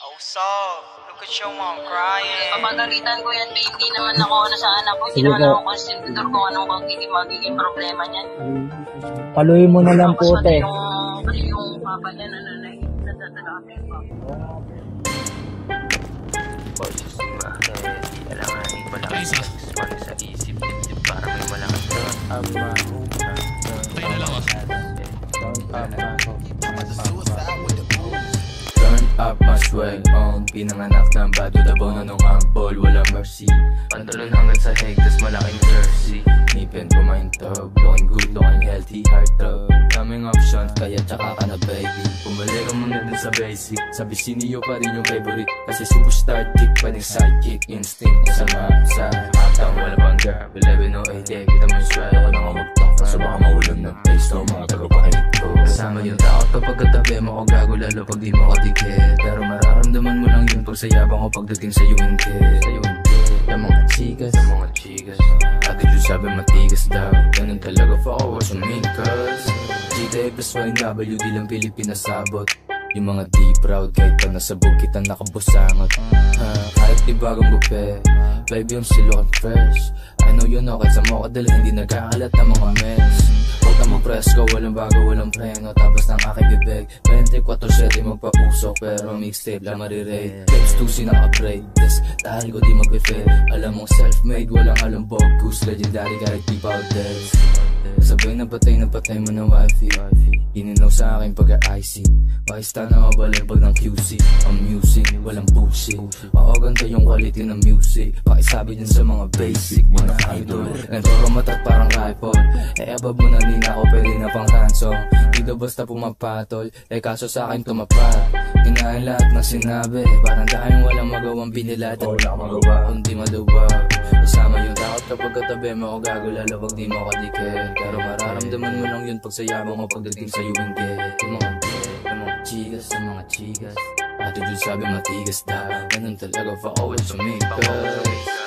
Oh, soft. Look at your mom crying. Papagalitan ko yan, babe. Hindi naman ako sa anak ko. Hindi naman ako constitutor kung anong magiging problema niyan. Paluin mo na lang po, te. Kasi yung papa niya natatalakay pa. Boses ba? Kailanganin malaking para sa isip. Para may malaking Tayo na lang Turn up my swag on. Pinanganak ng bad to the bone. Anong ampol, wala mercy. Pantalon hanggang sa heg, tas malaking jersey. Ngipin ko maintog, looking good, looking healthy, heart throb. Daming options, kaya tsaka ka na baby. Pumalik ka muna dun sa basic. Sa Vicinio pa rin yung favorite. Kasi superstar chick, pwedeng sidekick. Instinct na sa mapsa. Uptown, wala pang girl, 1108. Kita mo yung swag, ako na kumagtong. Kaso baka maulan ng face, so mga tagapakinig ko. Kasama yung takot kapag katabi mo ko gago, lalo pag di mo katikit. Pero mararamdaman mo lang yun pag sayabang ko pagdating sa'yo hindi. Yung mga chikas, attitude sabi matigas daw. Ganun talaga forward sa mean cause GTA plus YNW, di lang Pilipinas sabot. Yung mga di proud kahit pa nasa bukit ang nakabusangot. Kahit di bagong gupe, baby I'm still looking fresh. I know you know kahit sa mo kadala hindi nagkakalat ng mga mess. Puta mo presko, walang bago, walang preno. Tapos ng aking bibig 24/7 magpapusok, pero mixtape lang marirate. Babes 2C naka-braid, dahil ko di mag-fit. Alam mong self-made, walang alam bogus. Legendary kahit di pa out. Sabay na patay mo ng wifi. Ininaw sa akin pagka-icy. Pakista na mabalin pag ng QC. Ang music, walang bullshit. Makaganda yung quality ng music. Pakisabi din sa mga basic, mga idol. Nagtoro matat parang rifle. Above mo na din ako, pwede na pang ransom. Di daw basta pumapatol, kaso sa akin tumapat. Kinain lahat ng sinabi, parang tayong walang magawang binilat. Wala magawa, kundi maluwa. Kasama yung takot kapag katabi mo ako gago, lalo pag di mo kadikit. Pero mararamdaman mo lang yun pag sayabang mo pagdating sa'yo hindi. Yung mga chigas, attitude sabi matigas daw. Ganun talaga for always to me, cause